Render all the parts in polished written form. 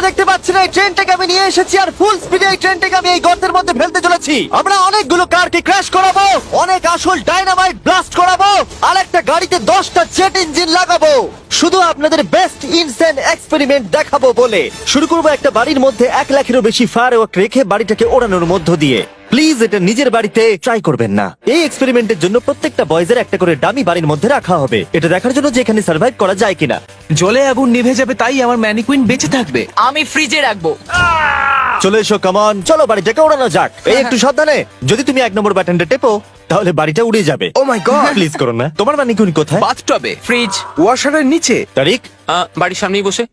দেখতে পাচ্ছেন এই ট্রেনটাকে আমি নিয়ে এসেছি আর ফুল স্পিডে এই ট্রেনটাকে আমি এই গর্তের মধ্যে ফেলতে চলেছি। আমরা অনেকগুলো কারকে ক্র্যাশ করাবো, অনেক আসল ডাইনামাইট ব্লাস্ট করাবো, আর একটা গাড়িতে 10টা জেট ইঞ্জিন লাগাবো, শুধু আপনাদের বেস্ট ইনসেন এক্সপেরিমেন্ট দেখাবো বলে। শুরু করবো একটা বাড়ির মধ্যে 1 লাখেরও বেশি ফায়ারওয়ার্ক রেখে বাড়িটাকে ওড়ানোর মধ্য দিয়ে। প্লিজ এটা নিজের বাড়িতে ট্রাই করবেন না। এই এক্সপেরিমেন্টের জন্য প্রত্যেকটা বয়েজের একটা করে ডামি বাড়ির মধ্যে রাখা হবে, এটা দেখার জন্য যে এখানে সার্ভাইভ করা যায় কিনা। জলে আগুন নিভে যাবে, তাই আমার ম্যানিকুইন বেঁচে থাকবে। আমি ফ্রিজে রাখবো। চলে এসো, কামন, চলো বাড়িটাকে ওড়ানো যাক। এই একটু সাবধানে, যদি তুমি 1 নম্বর বাটনটা টেপো তাহলে বাড়িটা উড়ে যাবে। ও মাই গড, প্লিজ করো না। তোমার ম্যানিকুইন কোথায়? বাথটবে, ফ্রিজ। ওয়াশারের নিচে। তারিক, বাড়ির সামনেই বসে।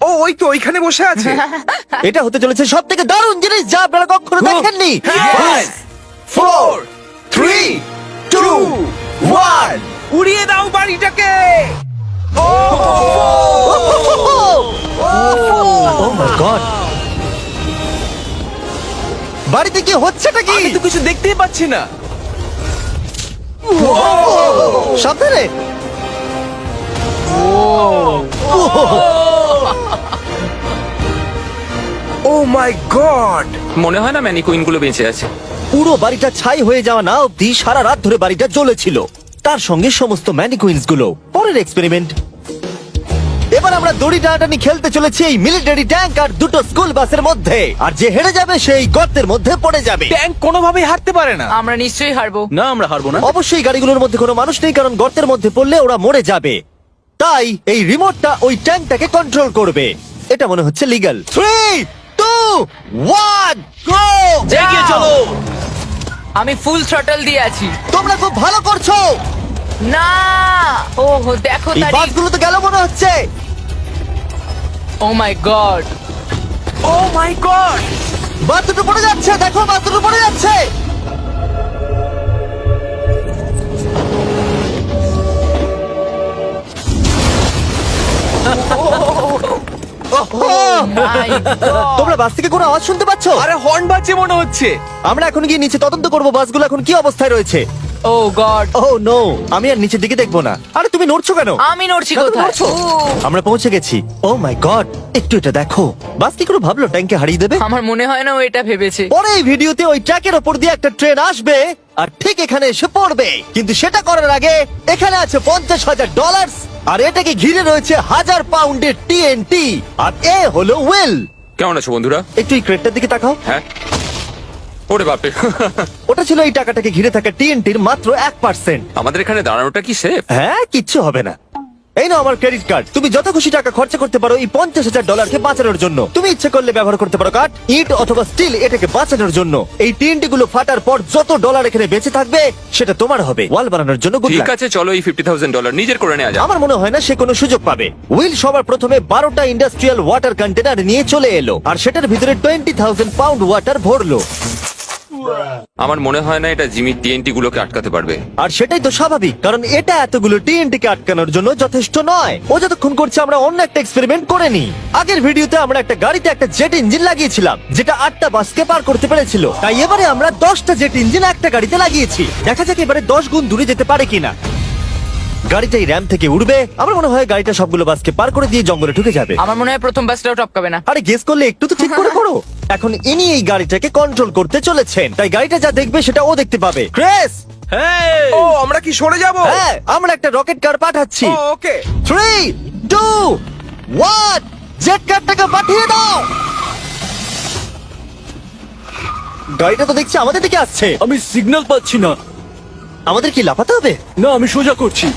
ও ওই তো ওইখানে বসে আছে। এটা হতে চলেছে সব থেকে দারুণ জিনিস যা আপনারা কখনো দেখেননি। 5, 4, 3, 2, 1 উড়িয়ে দাও বাড়িটাকে। Oh my God! বাড়িতে কি হচ্ছেটা কি? আমি তো কিছু দেখতেই পাচ্ছি না। সাবধানে। ও মাই গড, মনে হয় না ম্যানিকুইন গুলো বেঁচে আছে। পুরো বাড়িটা ছাই হয়ে যাওয়া না অব্দি সারা রাত ধরে বাড়িটা জ্বলেছিল, তার সঙ্গে সমস্ত ম্যানিকুইন্স গুলো। পরের এক্সপেরিমেন্ট, এবার আমরা দড়ি টানাটানি খেলতে চলেছি এই মিলিটারি ট্যাঙ্ক আর 2টো স্কুল বাসের মধ্যে, আর যে হেরে যাবে সেই গর্তের মধ্যে পড়ে যাবে। ট্যাঙ্ক কোনোভাবেই হারতে পারে না। আমরা নিশ্চয়ই হারবো। না, আমরা হারবো না। অবশ্যই গাড়িগুলোর মধ্যে কোনো মানুষ নেই, কারণ গর্তের মধ্যে পড়লে ওরা মরে যাবে। তাই এই রিমোটটা ওই ট্যাঙ্কটাকে কন্ট্রোল করবে। এটা মনে হচ্ছে লিগ্যাল। 3, 2, 1 গো! এগিয়ে চলো। আমি ফুল থ্রটল দিয়ে আছি। তোমরা খুব ভালো করছো। না, ও দেখো এই তারিখ। বাসগুলো তো গেল মনে হচ্ছে। ও মাই গড, ও মাই গড, বাস দুটো পড়ে যাচ্ছে, দেখো বাস দুটো পড়ে যাচ্ছে। মাই গড। তোমরা বাস থেকে কোনো আওয়াজ শুনতে পাচ্ছ? আরে হর্ন বাজছে মনে হচ্ছে। আমরা এখন গিয়ে নিচে তদন্ত করব বাসগুলো এখন কি অবস্থায় রয়েছে। ও গড, ও নো, আমি আর নিচের দিকে দেখবো না। আরে তুমি নড়ছো কেন? আমি নড়ছি না, তুমি কোথায়? নড়ছো। ও, আমরা পৌঁছে গেছি। ও মাই গড, একটু এটা দেখো। বাস কি করে ভাবলো ট্যাঙ্কে হারিয়ে দেবে? আমার মনে হয় না ও এটা ভেবেছে। পরে এই ভিডিওতে ওই ট্র্যাকের ওপর দিয়ে একটা ট্রেন আসবে আর ঠিক এখানে এসে পড়বে, কিন্তু সেটা করার আগে এখানে আছে $50,000 আর এটাকে ঘিরে রয়েছে 1000 পাউন্ডের টিএনটি। আর এ হলো উইল। কেমন আছো বন্ধুরা? একটু এই ক্রেটটার দিকে তাকাও। হ্যাঁ, ওরে বাপরে। ওটা ছিল এই টাকাটাকে ঘিরে থাকা টিএনটির মাত্র 1%। আমাদের এখানে দাঁড়ানোটা কি সেফ? হ্যাঁ, কিচ্ছু হবে না। এই নাও আমার ক্রেডিট কার্ড, তুমি যত খুশি টাকা খরচা করতে পারো এই $50,000 বাঁচানোর জন্য। তুমি ইচ্ছে করলে ব্যবহার করতে পারো কাঠ, ইট অথবা স্টিল এটাকে বাঁচানোর জন্য। এই টিএনটি গুলো ফাটার পর যত ডলার এখানে বেঁচে থাকবে সেটা তোমার হবে। ওয়াল বানানোর জন্য good ঠিক luck। আছে, চলো এই $50,000 নিজের করে নেওয়া যাক। আমার মনে হয় না সে কোনো সুযোগ পাবে। উইল সবার প্রথমে 12টা ইন্ডাস্ট্রিয়াল ওয়াটার কন্টেনার নিয়ে চলে এলো আর সেটার ভিতরে 20,000 পাউন্ড ওয়াটার ভরলো। আমার মনে হয় না এটা জিমি টিএনটি গুলোকে আটকাতে পারবে। আর সেটাই তো স্বাভাবিক, কারণ এটা এতগুলো টিএনটি কে আটকানোর জন্য যথেষ্ট নয়। ও যতক্ষণ করছে আমরা অন্য একটা এক্সপেরিমেন্ট করে নি। আগের ভিডিওতে আমরা একটা গাড়িতে একটা জেট ইঞ্জিন লাগিয়েছিলাম যেটা 8টা বাসকে পার করতে পেরেছিল। তাই এবারে আমরা 10টা জেট ইঞ্জিন একটা গাড়িতে লাগিয়েছি। দেখা যাক এবারে 10 গুণ দূরে যেতে পারে কিনা। গাড়িটা এই র্যাম থেকে উঠবে। আমার মনে হয় গাড়িটা সবগুলো বাসকে পার করে দিয়ে জঙ্গলে ঢুকে যাবে। আমার মনে হয় প্রথম বাসটাও টপকাবে না। আরে গেস করলে একটু তো ঠিক করে করো। এখন ইনি এই গাড়িটাকে কন্ট্রোল করতে চলেছেন, তাই গাড়িটা যা দেখবে সেটা ও দেখতে পাবে। ক্রেস, ও আমরা কি সরে যাব? হ্যাঁ, আমরা একটা রকেট কার পাঠাচ্ছি। ওকে। 3, 2, 1 জেট কারটাকে পাঠিয়ে দাও। গাড়িটা তো দেখছি আমাদের দিকে আসছে। আমি সিগন্যাল পাচ্ছি না। আমাদের কি লাফাতে হবে? না, আমি সোজা করছি।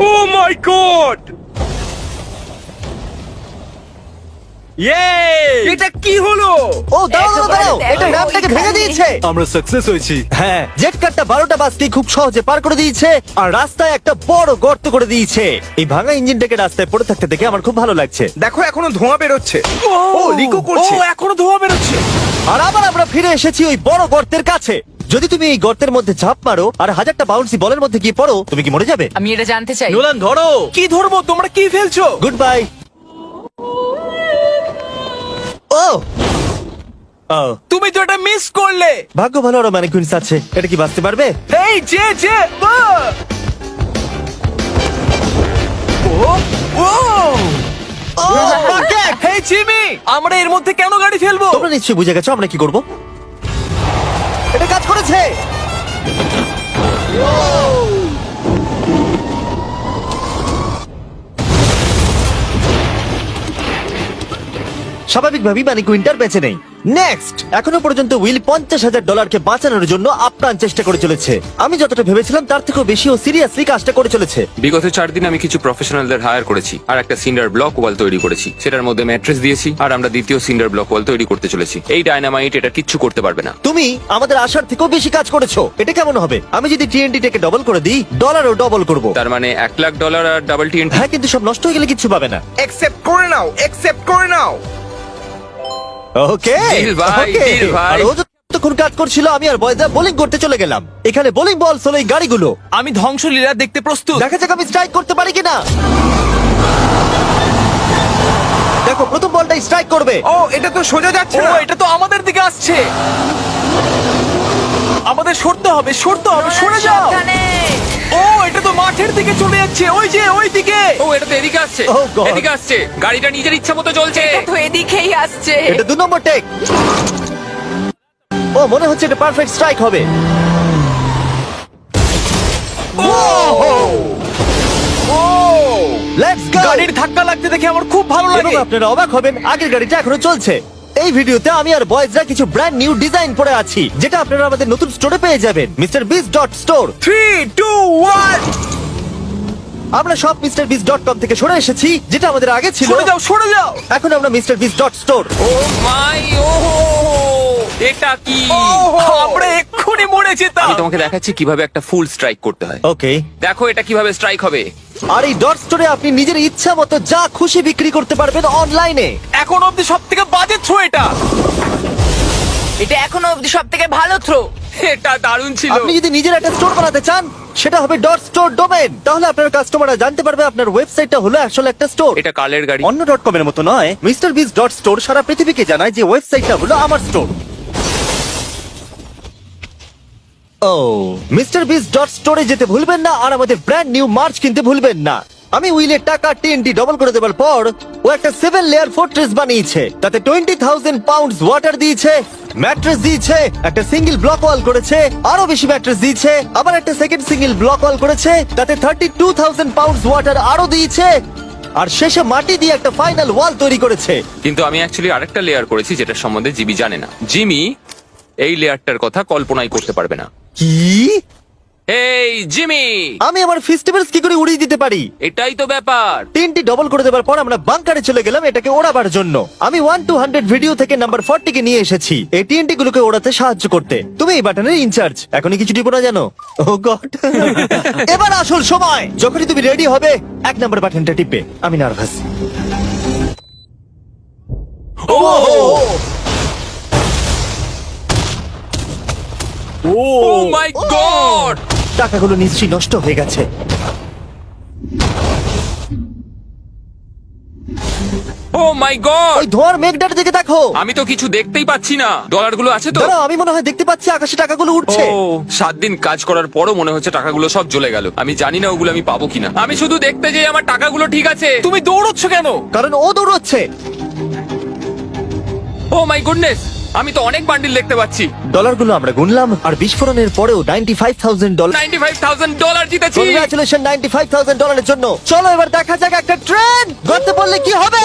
ও মাই গড, এটা কি হলো? ও দাঁড়াও দাঁড়াও দাঁড়াও, একেবারে এটা দেখো, র্যামটাকে ওইখানে। ভেঙে দিয়েছে। আমরা সাকসেস হয়েছি। হ্যাঁ, জেট কারটা 12টা বাসকে খুব সহজে পার করে দিয়েছে আর রাস্তায় একটা বড় গর্ত করে দিয়েছে। এই ভাঙা ইঞ্জিনটাকে রাস্তায় পড়ে থাকতে দেখে আমার খুব ভালো লাগছে। দেখো এখনো ধোঁয়া বেরোচ্ছে। ও লিকো করছে। ও এখনো ধোঁয়া বেরোচ্ছে। আর আবার আমরা ফিরে এসেছি ওই বড় গর্তের কাছে। যদি তুমি এই গর্তের মধ্যে ঝাঁপ মারো আর 1000টা বাউন্সি বলের মধ্যে গিয়ে পড়ো, তুমি কি মরে যাবে? আমি এটা জানতে চাই। নোলান ধরো। কি ধরবো? তোমরা কি ফেলছো? Good bye. ও ও, তুমি তো এটা মিস করলে। ভাগ্য ভালো আরো ম্যানিকুইন্স আছে। এটা কি বাঁচতে পারবে? এই যে ও ও ও, bucket! হেই জিমি, আমরা এর মধ্যে কেন গাড়ি ফেলবো? তোমরা নিশ্চয়ই বুঝে গেছো আমরা কি করব। এটা কাজ করেছে। স্বাভাবিকভাবেই ম্যানিকুইনটার বেঁচে নেই। নেক্সট, এখনো পর্যন্ত উইল $50,000 বাঁচানোর জন্য আপ্রাণ চেষ্টা করে চলেছে। আমি যতটা ভেবেছিলাম তার থেকেও বেশি ও সিরিয়াসলি কাজটা করে চলেছে। বিগত 4 দিন আমি কিছু প্রফেশনালদের হায়ার করেছি আর একটা সিন্ডার ব্লক ওয়াল তৈরি করেছি। সেটার মধ্যে ম্যাট্রেস দিয়েছি আর আমরা দ্বিতীয় সিন্ডার ব্লক ওয়াল তৈরি করতে চলেছি। এই ডায়নামাইট এটা কিচ্ছু করতে পারবে না। তুমি আমাদের আশার থেকেও বেশি কাজ করেছো। এটা কেমন হবে? আমি যদি TNT টাকে ডবল করে দিই, ডলারও ডবল করব। তার মানে $1,00,000 আর ডাবল TNT। হ্যাঁ, কিন্তু সব নষ্ট হয়ে গেলে কিচ্ছু পাবে না। একসেপ্ট করে নাও, একসেপ্ট করে নাও। ওকে Deal ভাই, ওকে। deal ভাই। আর ও যতক্ষণ কাজ করছিল আমি আর বয়দা বোলিং করতে চলে গেলাম। এখানে বোলিং বল হলো এই গাড়িগুলো। আমি ধ্বংসলীলা দেখতে প্রস্তুত। দেখা যাক আমি স্ট্রাইক করতে পারি কিনা। দেখো, প্রথম বলটাই স্ট্রাইক করবে। ও, এটা তো সোজা যাচ্ছে ও, না। এটা তো আমাদের দিকে আসছে। আমাদের সরতে হবে, সরে যাও। সাবধানে। ও, এটা তো মাঠের দিকে চলে যাচ্ছে, ওই যে ওই দিকে। ও, এটা তো এদিকে আসছে। Oh God! এদিকে আসছে। গাড়িটা নিজের ইচ্ছা মতো চলছে। এটা তো এদিকেই আসছে। এটা 2 নম্বর টেক। ও, মনে হচ্ছে এটা পারফেক্ট স্ট্রাইক হবে। Let's go. গাড়ির ধাক্কা লাগতে দেখে আমার খুব ভালো এবং লাগে। আপনারা অবাক হবেন, আগের গাড়িটা এখনো চলছে। এই ভিডিওতে আমি আর বয়েজরা কিছু ব্র্যান্ড নিউ ডিজাইন পরে আছি, যেটা আপনারা আমাদের নতুন স্টোরে পেয়ে যাবেন, MrBeast.store। 3, 2, 1। আমরা সব MrBeast.com থেকে সরে এসেছি, যেটা আমাদের আগে ছিল। সরে যাও। এখন আমরা MrBeast.store। ও মাই, ও এটা কি? আমরা এক্ষুনি মরে যেতাম। আমি তোমাকে দেখাচ্ছি কিভাবে একটা ফুল স্ট্রাইক করতে হয়। ওকে। দেখো এটা কিভাবে স্ট্রাইক হবে। আর এই ডট স্টোরে আপনি নিজের ইচ্ছা মতো যা খুশি বিক্রি করতে পারবেন অনলাইনে। এখন অব্দি সব থেকে বাজে থ্রো এটা। এটা এখনো অবধি সব থেকে ভালো থ্রো। এটা দারুণ ছিল। আপনি যদি নিজের একটা স্টোর বানাতে চান, সেটা হবে ডট স্টোর ডোমেন। তাহলে আপনার কাস্টমাররা জানতে পারবে আপনার ওয়েবসাইটটা হলো আসলে একটা স্টোর। এটা কালের গাড়ি। অন্য .com এর মতো নয়। MrBeast.store সারা পৃথিবীকে জানায় যে ওয়েবসাইটটা হলো আমার স্টোর। ও, MrBeast.store যেতে ভুলবেন না আর আমাদের ব্র্যান্ড নিউ মার্চ কিনতে ভুলবেন না। আমি উইলের টাকা TNT ডবল করে দেবার পর ও একটা 7 লেয়ার ফোর্ট্রেস বানিয়েছে। তাতে 20,000 পাউন্ডস ওয়াটার দিয়েছে, ম্যাট্রেস দিয়েছে, একটা সিঙ্গেল ব্লক ওয়াল করেছে, আরো বেশি ম্যাট্রেস দিয়েছে, আবার একটা সেকেন্ড সিঙ্গেল ব্লক ওয়াল করেছে, তাতে 32,000 পাউন্ডস ওয়াটার আরো দিয়েছে, আর শেষে মাটি দিয়ে একটা ফাইনাল ওয়াল তৈরি করেছে। কিন্তু আমি অ্যাকচুয়ালি আরেকটা লেয়ার করেছি যেটা সম্বন্ধে জিমি জানে না। জিমি এই লেয়ারটার কথা কল্পনাই করতে পারবে না। কি? এই জিমি, আমি আমার ফেস্টিভ্যালস কি করে উড়িয়ে দিতে পারি? এটাই তো ব্যাপার। 3টি ডবল করে দেওয়ার পর আমরা বাংকারে চলে গেলাম এটাকে ওড়াবার জন্য। আমি 1 to 100 ভিডিও থেকে নাম্বার 40 কে নিয়ে এসেছি এই TNT গুলোকে ওড়াতে সাহায্য করতে। তুমি এই বাটনের ইনচার্জ। এখনই কিছু টিপো না জানো? ও গড। এবার আসল সময়। যখনই তুমি রেডি হবে 1 নাম্বার বাটনটা টিপবে। আমি নার্ভাস। ও ও মাই গড! টাকাগুলো নিশ্চয়ই নষ্ট হয়ে গেছে। ও মাই গড! ওই ধোঁয়ার মেঘটার দিকে দেখো। আমি তো কিছু দেখতেই পাচ্ছি না। ডলারগুলো আছে তো? দাঁড়াও, আমি মনে হয় দেখতে পাচ্ছি আকাশে টাকাগুলো উঠছে। ও, 7 দিন কাজ করার পরও মনে হচ্ছে টাকাগুলো সব জ্বলে গেল। আমি জানি না ওগুলো আমি পাবো কিনা। আমি শুধু দেখতে যাই আমার টাকাগুলো ঠিক আছে। তুমি দৌড়চ্ছ কেন? কারণ ও দৌড়চ্ছে। ও মাই গুডনেস, আমি তো অনেক বান্ডিল দেখতে পাচ্ছি। ডলারগুলো আমরা গুনলাম আর বিস্ফোরণের পরেও $95,000। $95,000 জিতেছি। কংগ্রাচুলেশন $95,000 জন্য। চলো এবার দেখা যাক একটা ট্রেন গর্তে পড়লে কি হবে।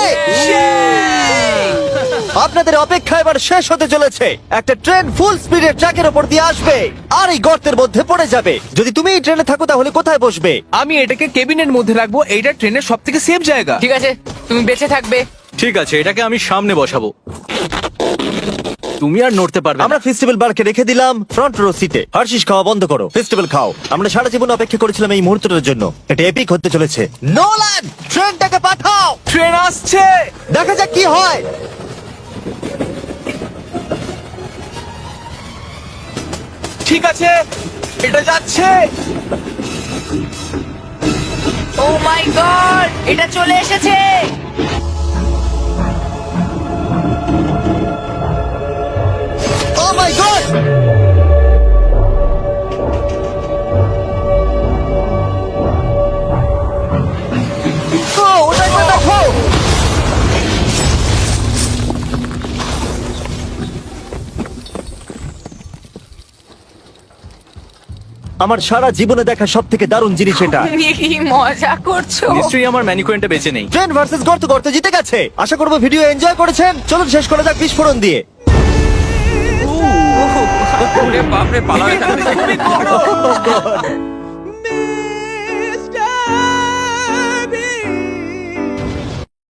আপনাদের অপেক্ষা এবার শেষ হতে চলেছে। একটা ট্রেন ফুল স্পিডে ট্র্যাকের উপর দিয়ে আসবে আর এই গর্তের মধ্যে পড়ে যাবে। যদি তুমি এই ট্রেনে থাকো তাহলে কোথায় বসবে? আমি এটাকে কেবিনের মধ্যে রাখবো। এইটা ট্রেনের সব থেকে সেফ জায়গা। ঠিক আছে, তুমি বেঁচে থাকবে। ঠিক আছে, এটাকে আমি সামনে বসাবো। তুমি আর নড়তে পারবে না। আমরা ফেস্টিভ্যাল বারকে রেখে দিলাম ফ্রন্ট রো সিটে। হার্শিস খাওয়া বন্ধ করো, ফেস্টিভ্যাল খাও। আমরা সারা জীবন অপেক্ষা করেছিলাম এই মুহূর্তটার জন্য। এটা এপিক হতে চলেছে। নোলান, ট্রেনটাকে পাঠাও। ট্রেন আসছে। দেখা যাক কি হয়। ঠিক আছে, এটা যাচ্ছে। ও মাই গড, এটা চলে এসেছে। মাই গড! ওটা একবার দেখো! আমার সারা জীবনে দেখা সব থেকে দারুণ জিনিস এটা। তুমি কি মজা করছো? নিশ্চয়ই আমার ম্যানিকুইনটা বেঁচে নেই। ট্রেন ভার্সেস গর্ত গর্ত জিতে গেছে। আশা করবো ভিডিও এনজয় করেছেন। চলুন শেষ করা যাক বিস্ফোরণ দিয়ে। ওরে বাপরে, পালাও এখান থেকে।